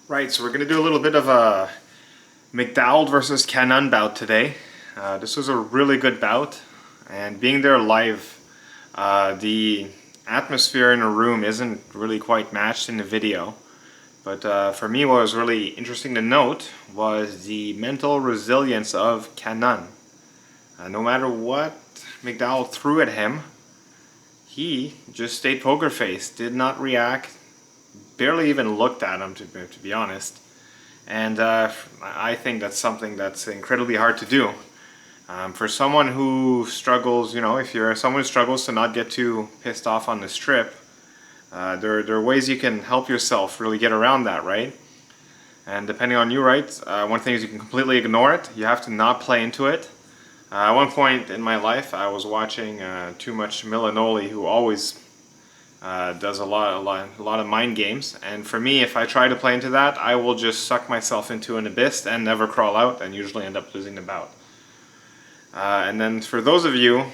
Right, so we're going to do a little bit of a McDowald versus Cannone bout today. This was a really good bout, and being there live, the atmosphere in a room isn't really quite matched in the video. But for me, what was really interesting to note was the mental resilience of Cannone. No matter what McDowald threw at him, he just stayed poker face, did not react, barely even looked at him to be honest. And I think that's something that's incredibly hard to do. For someone who struggles, if you're someone who struggles to not get too pissed off on the strip, there are ways you can help yourself really get around that, right? And depending on you, right, one thing is you can completely ignore it. You have to not play into it. At one point in my life, I was watching too much Milanoli, who always does a lot of mind games. And for me, if I try to play into that, I will just suck myself into an abyss and never crawl out, and usually end up losing the bout. And then for those of you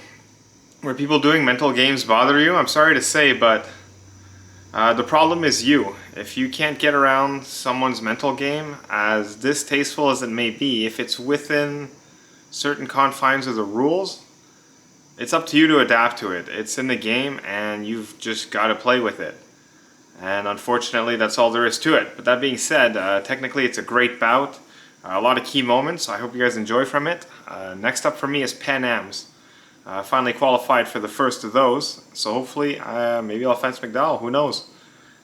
where people doing mental games bother you, I'm sorry to say, but the problem is you. If you can't get around someone's mental game, as distasteful as it may be, if it's within certain confines of the rules, it's up to you to adapt to it. It's in the game and you've just got to play with it. And unfortunately, that's all there is to it. But that being said, technically it's a great bout. A lot of key moments. I hope you guys enjoy from it. Next up for me is Pan Ams. Finally qualified for the first of those. So hopefully, maybe I'll fence McDowell. Who knows?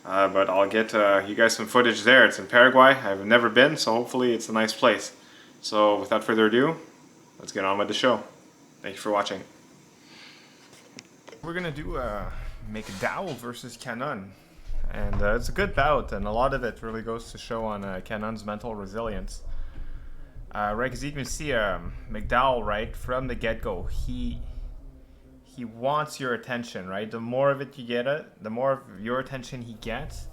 But I'll get you guys some footage there. It's in Paraguay. I've never been, so hopefully it's a nice place. So without further ado, let's get on with the show. Thank you for watching. We're gonna do McDowell versus Cannone, and it's a good bout, and a lot of it really goes to show on Cannone's mental resilience. Right, because you can see McDowell, right, from the get-go, he wants your attention, right? The more of it you get, the more of your attention he gets,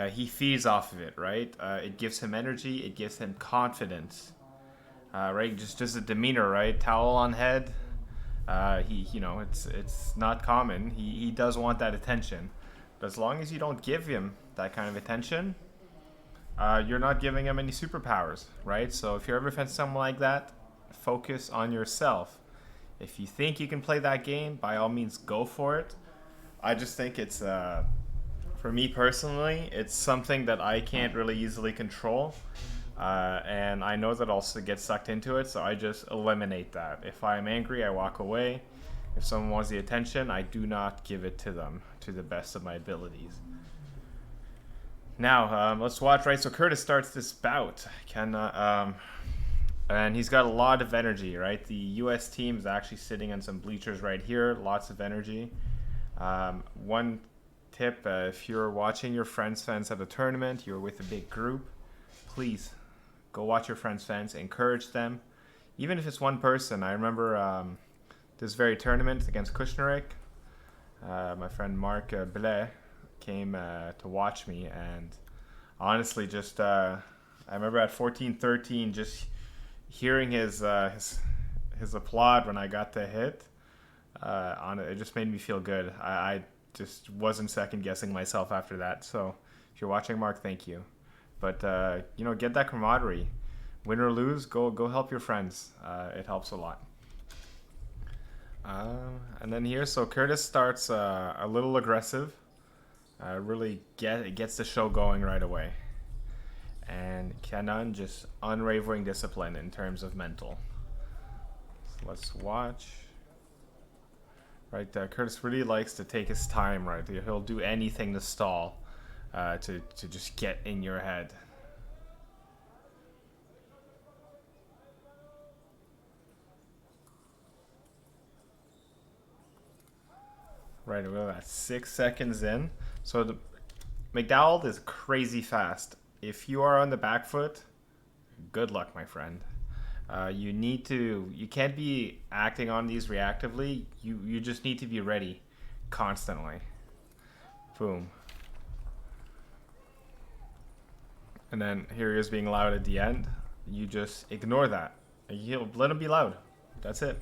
he feeds off of it, right? It gives him energy, it gives him confidence, right? Just a demeanor, right? Towel on head. It's not common. He does want that attention, but as long as you don't give him that kind of attention, you're not giving him any superpowers, right? So if you're ever fencing someone like that, focus on yourself. If you think you can play that game, by all means, go for it. I just think it's, for me personally, it's something that I can't really easily control. And I know that I'll get sucked into it, so I just eliminate that. If I'm angry, I walk away. If someone wants the attention, I do not give it to them to the best of my abilities. Now, let's watch, right? So Curtis starts this bout. And he's got a lot of energy, right? The US team is actually sitting on some bleachers right here, lots of energy. One tip, if you're watching your friends' fans at a tournament, you're with a big group, please go watch your friends' fans, encourage them. Even if it's one person. I remember this very tournament against Kushnerek. My friend Mark Blais came to watch me, and honestly, just I remember at 14-13, just hearing his applaud when I got the hit on it, it just made me feel good. I just wasn't second guessing myself after that. So if you're watching, Mark, thank you. But get that camaraderie. Win or lose, go help your friends. It helps a lot. And then here, so Curtis starts a little aggressive. Really gets the show going right away. And Cannone just unwavering discipline in terms of mental. So let's watch. Right, Curtis really likes to take his time. Right, he'll do anything to stall. To just get in your head. Right, we're at 6 seconds in. So the McDowald is crazy fast. If you are on the back foot, good luck, my friend. You can't be acting on these reactively. You just need to be ready constantly. Boom. And then here he is being loud at the end. You just ignore that. You'll let him be loud. That's it.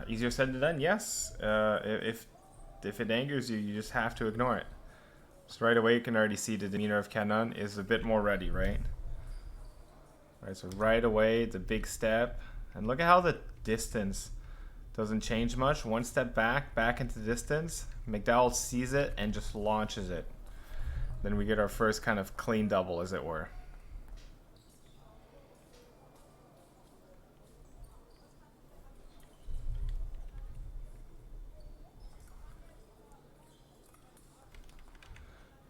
Easier said than done, yes. If it angers you, you just have to ignore it. So right away you can already see the demeanor of Cannone is a bit more ready, right? Right, so right away the big step. And look at how the distance doesn't change much. One step back into distance. McDowald sees it and just launches it. Then we get our first kind of clean double, as it were.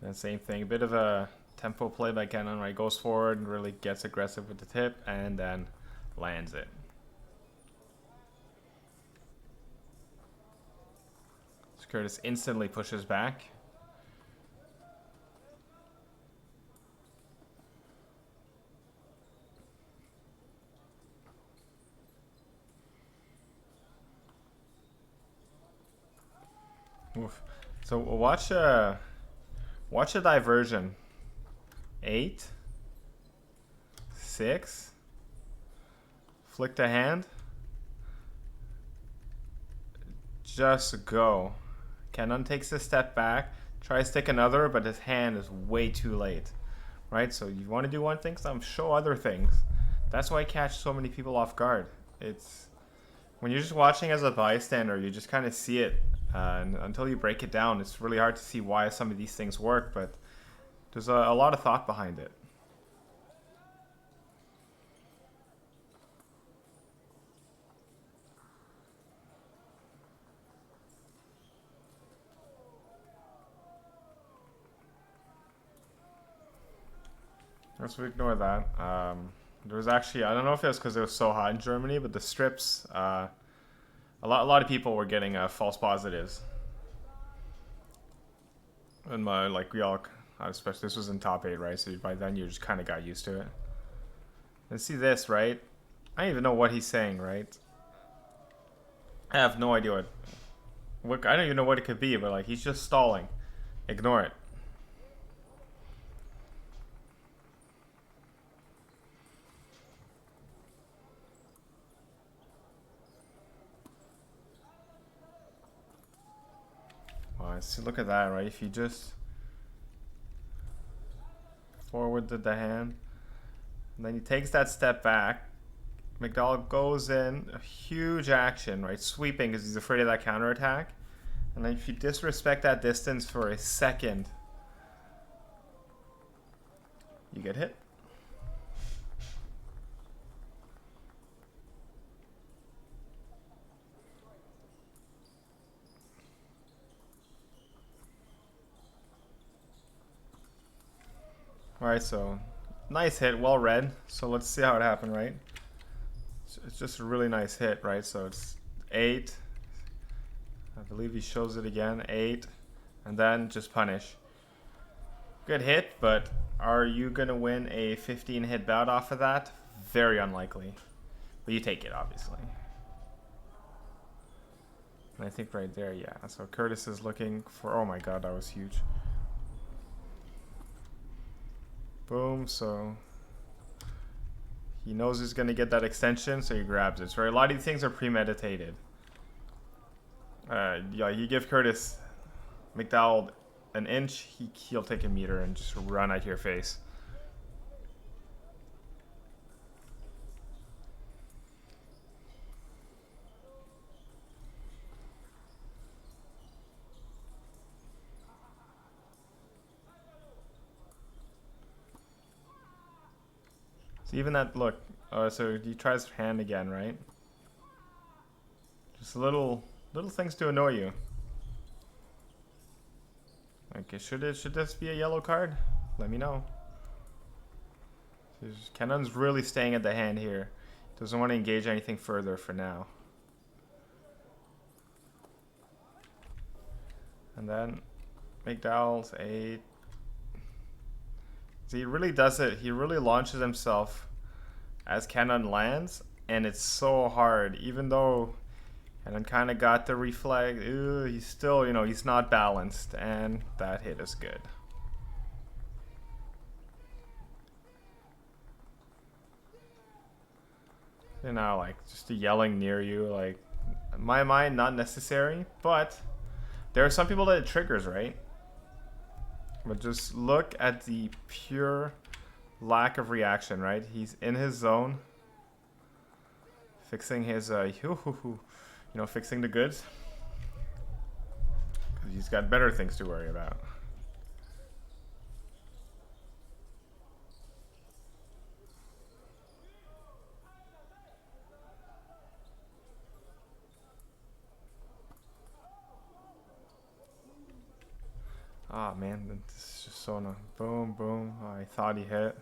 And same thing, a bit of a tempo play by Cannone, right? Goes forward and really gets aggressive with the tip and then lands it. So Curtis instantly pushes back. Oof. So watch a diversion. 8, 6, flick the hand, just go. Cannone takes a step back, tries to take another, but his hand is way too late, right? So you want to do one thing, show other things. That's why I catch so many people off guard. It's when you're just watching as a bystander, you just kind of see it, and until you break it down, it's really hard to see why some of these things work, but there's a lot of thought behind it. Let's ignore that. There was actually, I don't know if it was because it was so hot in Germany, but the strips, a lot of people were getting false positives. And we all, especially this was in top 8, right? So by then you just kind of got used to it. And see this, right? I don't even know what he's saying, right? I have no idea what I don't even know what it could be, but like he's just stalling. Ignore it. See, look at that, right? If you just forwarded the hand, and then he takes that step back, McDowald goes in, a huge action, right? Sweeping because he's afraid of that counterattack. And then if you disrespect that distance for a second, you get hit. Alright, so nice hit, well read. So let's see how it happened, right? It's just a really nice hit, right? So it's 8. I believe he shows it again. 8. And then just punish. Good hit, but are you going to win a 15 hit bout off of that? Very unlikely. But you take it, obviously. And I think right there, yeah. So Curtis is looking for... Oh my god, that was huge. Boom, so he knows he's going to get that extension, so he grabs it. So a lot of these things are premeditated. Yeah, you give Curtis McDowald an inch, he'll take a meter and just run at your face. So even that look, so he tries hand again, right? Just little things to annoy you. Okay, should this be a yellow card? Let me know. Cannone's really staying at the hand here. Doesn't want to engage anything further for now. And then McDowell's 8. So he really does it. He really launches himself as Cannone lands, and it's so hard. Even though Cannone kind of got the reflex, he's still, he's not balanced, and that hit is good. Like just the yelling near you, like in my mind, not necessary, but there are some people that it triggers, right? But just look at the pure lack of reaction, right? He's in his zone, fixing his, fixing the goods. Because he's got better things to worry about. Oh man, this is just so annoying. Boom, boom. Oh, I thought he hit.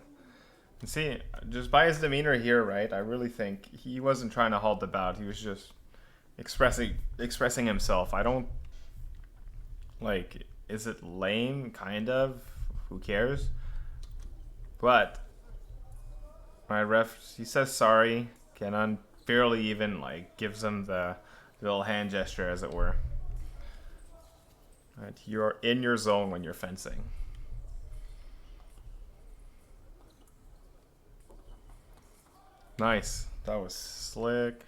And see, just by his demeanor here, right? I really think he wasn't trying to halt the bout. He was just expressing himself. I don't like. Is it lame? Kind of. Who cares? But my ref, he says sorry. Cannone barely even like gives him the little hand gesture, as it were. Right, you're in your zone when you're fencing. Nice. That was slick.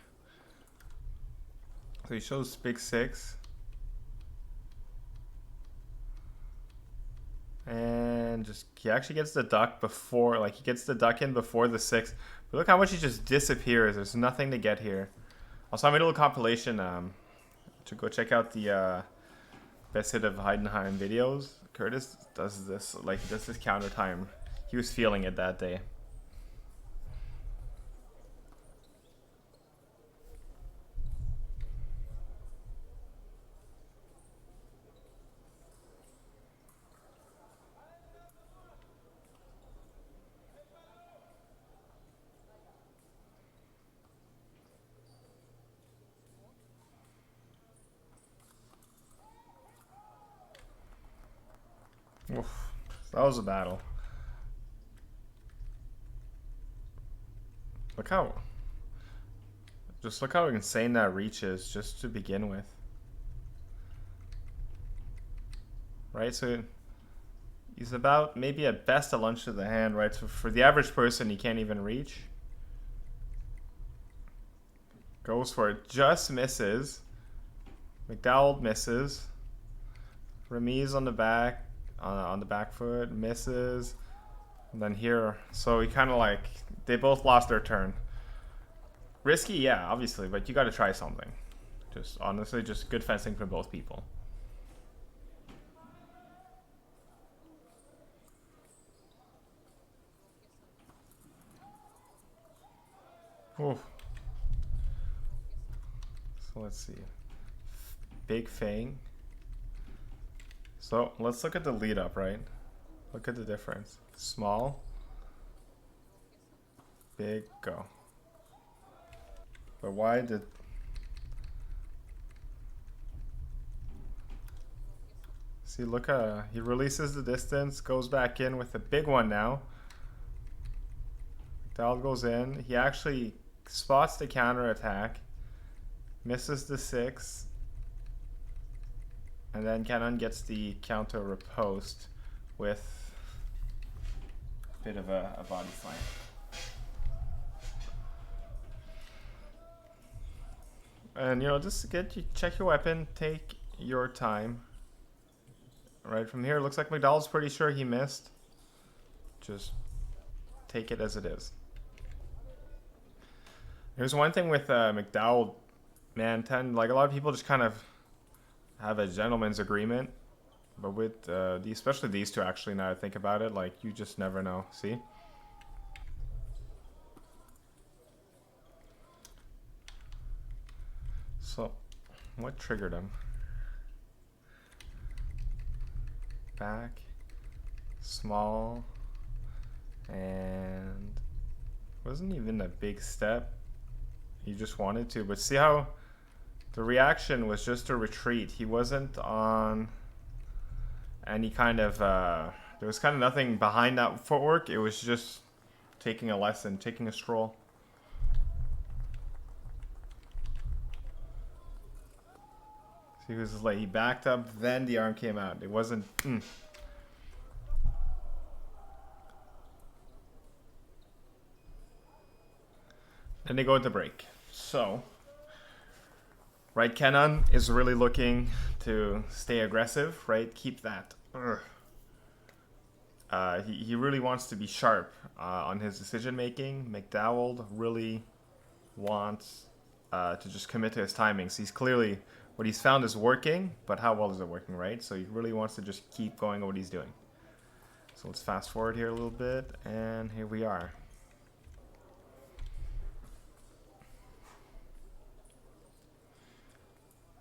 So he shows big 6. And just he actually gets the duck before, like he gets the duck in before the 6. But look how much he just disappears. There's nothing to get here. Also, I made a little compilation to go check out the best hit of Heidenheim videos. Curtis does this, like he does this counter time. He was feeling it that day. Oof, that was a battle. Look how insane that reach is just to begin with. Right, so he's about maybe at best a lunge to the hand, right? So for the average person, he can't even reach. Goes for it, just misses. McDowald misses. Remise on the back foot, misses. And then here, so he kind of like, they both lost their turn. Risky, yeah, obviously, but you got to try something. Just honestly, just good fencing from both people. Oof. So let's see. Big Fang. So let's look at the lead up, right? Look at the difference. Small, big, go. But why did... See, look, he releases the distance, goes back in with a big one now. McDowald goes in. He actually spots the counter attack, misses the 6, and then Cannone gets the counter riposte with a bit of a body slam. And just check your weapon, take your time. Right from here, it looks like McDowald's pretty sure he missed. Just take it as it is. Here's one thing with McDowald, man, like a lot of people just kind of have a gentleman's agreement, but with especially these two, actually, now I think about it, like you just never know. See? So, what triggered him? Back, small, and wasn't even a big step. He just wanted to, but see how the reaction was just a retreat. He wasn't on any kind of, there was kind of nothing behind that footwork. It was just taking a lesson, taking a stroll. He was like, he backed up, then the arm came out. It wasn't. Then they go into break. So, right, Cannone is really looking to stay aggressive, right? Keep that He really wants to be sharp on his decision making. McDowald really wants to just commit to his timings. He's clearly, what he's found is working, but how well is it working, right? So he really wants to just keep going on what he's doing. So let's fast forward here a little bit, and here we are.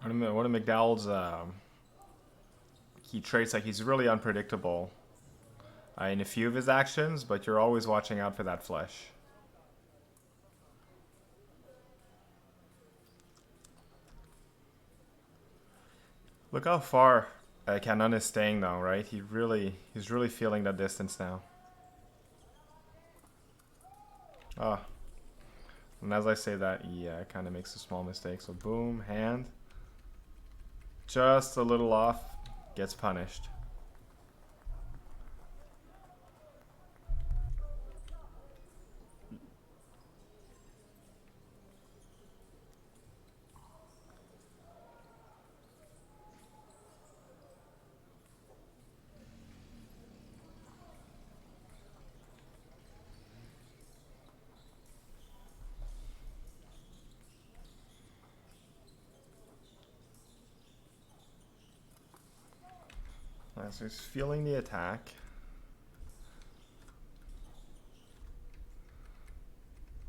One of McDowell's key traits, like he's really unpredictable in a few of his actions, but you're always watching out for that flush. Look how far Cannone is staying though, right? He's really feeling that distance now. Ah. And as I say that, he kind of makes a small mistake. So boom, hand. Just a little off, gets punished. So he's feeling the attack.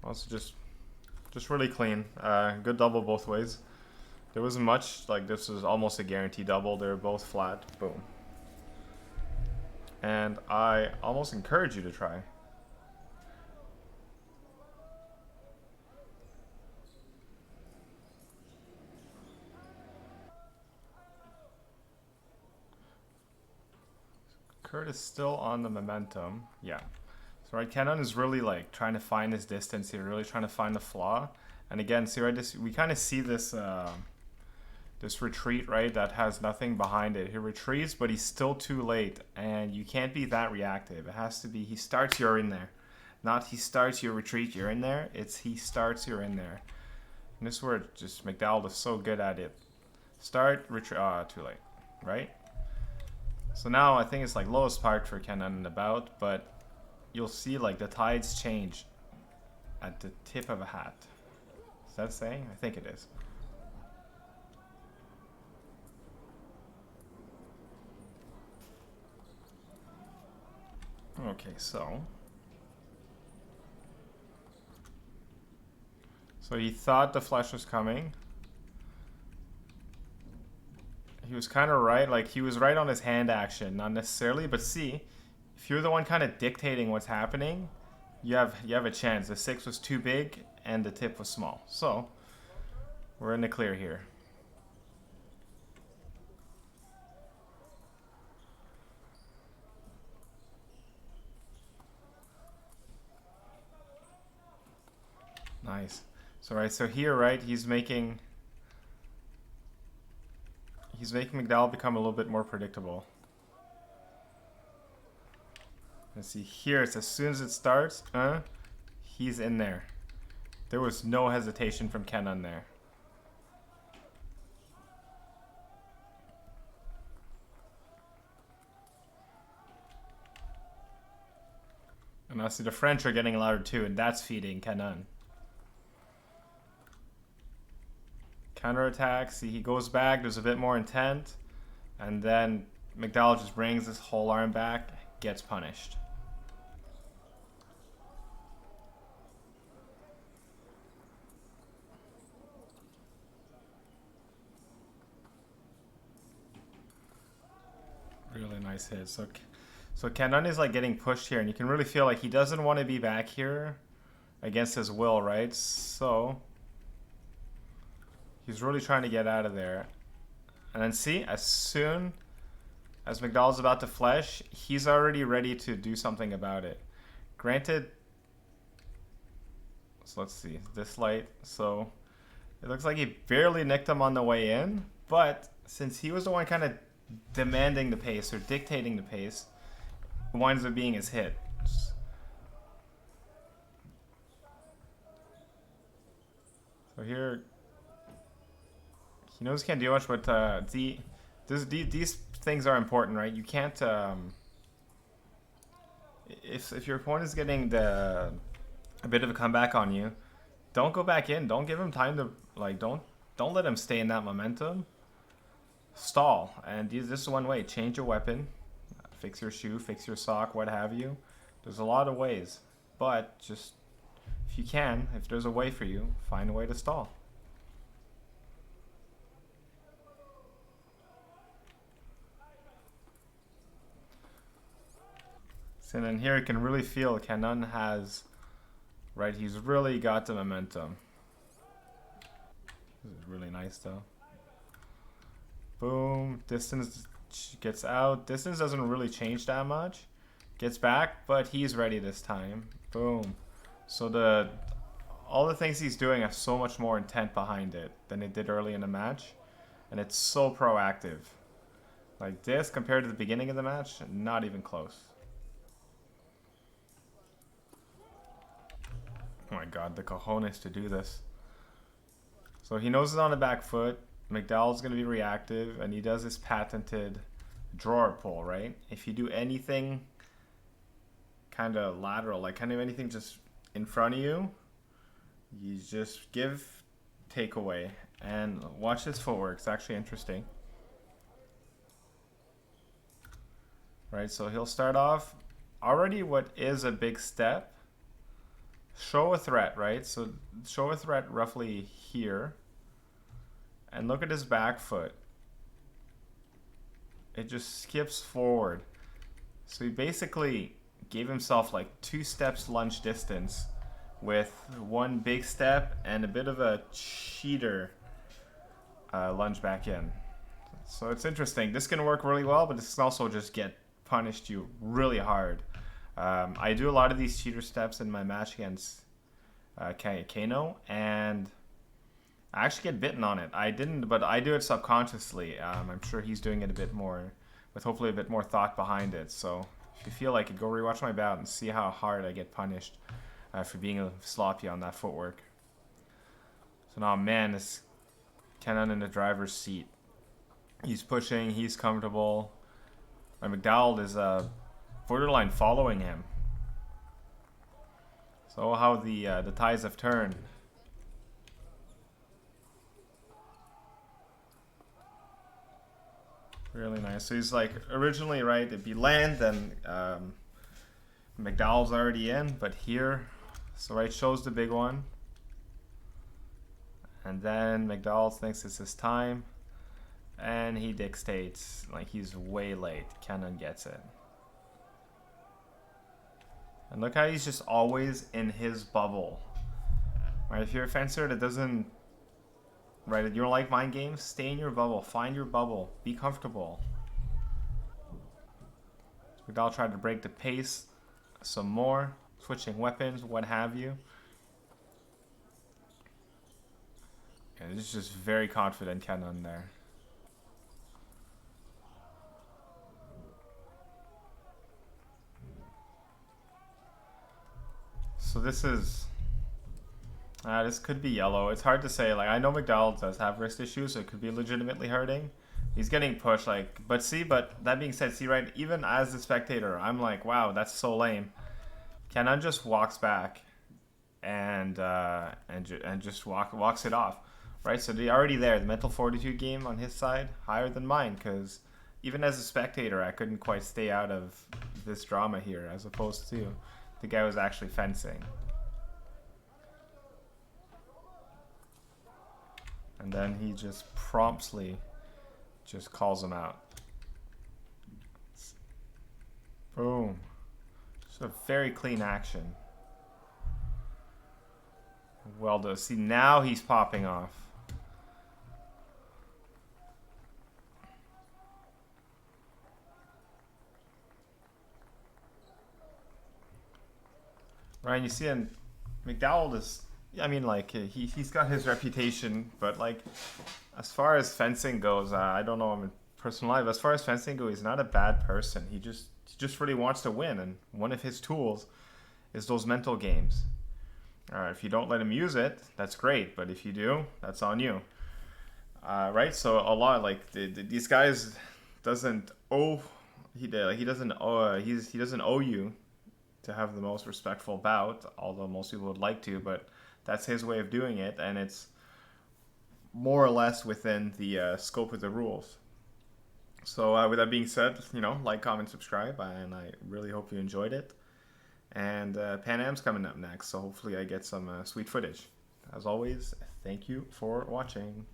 Also just really clean. Good double both ways. There wasn't much, like this was almost a guaranteed double. They were both flat. Boom. And I almost encourage you to try. Curtis still on the momentum. Yeah. So right, Cannone is really like trying to find his distance here, really trying to find the flaw. And again, see right, we kind of see this this retreat, right, that has nothing behind it. He retreats, but he's still too late, and you can't be that reactive. It has to be he starts, you're in there. Not he starts, you retreat, you're in there. It's he starts, you're in there. And this is where just McDowald is so good at it. Start, retreat, too late, right? So now I think it's like lowest part for Cannone in the bout, but you'll see like the tides change at the tip of a hat. Is that saying? I think it is. Okay, so he thought the flush was coming. He was kind of right, like he was right on his hand action, not necessarily, but see, if you're the one kind of dictating what's happening, you have a chance. The 6 was too big and the tip was small. So we're in the clear here. Nice. So right, so here, right, he's making McDowald become a little bit more predictable. Let's see, here it's as soon as it starts, he's in there. There was no hesitation from Cannone there. And now see the French are getting louder too, and that's feeding Cannone. Counterattack, see he goes back, there's a bit more intent, and then McDowald just brings this whole arm back, gets punished. Really nice hit. So Cannone is like getting pushed here, and you can really feel like he doesn't want to be back here against his will, right? So he's really trying to get out of there. And then see, as soon as McDowald's about to flesh, he's already ready to do something about it. Granted, so let's see, this light. So it looks like he barely nicked him on the way in, but since he was the one kind of demanding the pace or dictating the pace, it winds up being his hit. So here, he knows he can't do much, but these things are important, right? You can't if your opponent is getting a bit of a comeback on you, don't go back in. Don't give him time to like. Don't let him stay in that momentum. Stall, and this is one way. Change your weapon, fix your shoe, fix your sock, what have you. There's a lot of ways, but just if you can, if there's a way for you, find a way to stall. So then here you can really feel Cannone has, right, he's really got the momentum. This is really nice though. Boom, distance gets out. Distance doesn't really change that much. Gets back, but he's ready this time. Boom. So all the things he's doing have so much more intent behind it than it did early in the match. And it's so proactive. Like this compared to the beginning of the match, not even close. Oh my god, the cojones to do this. So he knows it's on the back foot. McDowald's going to be reactive, and he does his patented drawer pull, right? If you do anything kind of lateral, like kind of anything just in front of you, you just give takeaway. And watch his footwork. It's actually interesting. Right, so he'll start off already what is a big step. Show a threat, right? So show a threat roughly here. And look at his back foot. It just skips forward. So he basically gave himself like 2 steps lunge distance with one big step and a bit of a cheater lunge back in. So it's interesting. This can work really well, but this can also just get punished you really hard. I do a lot of these cheater steps in my match against Cannone, and I actually get bitten on it. I didn't, but I do it subconsciously. I'm sure he's doing it a bit more, with hopefully a bit more thought behind it. So if you feel like it, go rewatch my bout and see how hard I get punished for being sloppy on that footwork. So now, man, this Cannone in the driver's seat. He's pushing, he's comfortable. And McDowald is borderline following him. So how the tides have turned. Really nice. So he's like, originally, right, it'd be land, then McDowald's already in, but here, so right, shows the big one. And then McDowald thinks it's his time, and he dictates, like he's way late. Cannone gets it. And look how he's just always in his bubble. Right, if you're a fencer that doesn't, right, you don't like mind games, stay in your bubble, find your bubble, be comfortable. McDowald tried to break the pace some more, switching weapons, what have you. And it's just very confident Cannone there. So this is... this could be yellow. It's hard to say. Like, I know McDowald does have wrist issues, so it could be legitimately hurting. He's getting pushed, like... But that being said, see, right, even as a spectator, I'm like, wow, that's so lame. Cannone just walks back and just walks it off. Right, so they're already there. The mental fortitude game on his side, higher than mine, because even as a spectator, I couldn't quite stay out of this drama here, as opposed to the guy was actually fencing. And then he just promptly just calls him out. Boom. Just a very clean action. Well done. See, now he's popping off. Right, you see, and McDowald is, I mean, like, he's got his reputation, but, like, as far as fencing goes, I don't know him in personal life, as far as fencing goes, he's not a bad person. He just really wants to win, and one of his tools is those mental games. If you don't let him use it, that's great, but if you do, that's on you. Right, so a lot, like, these guys doesn't owe, he doesn't owe you to have the most respectful bout, although most people would like to, but that's his way of doing it, and it's more or less within the scope of the rules. So with that being said, like, comment, subscribe, and I really hope you enjoyed it. And Pan Am's coming up next, so hopefully I get some sweet footage. As always, thank you for watching.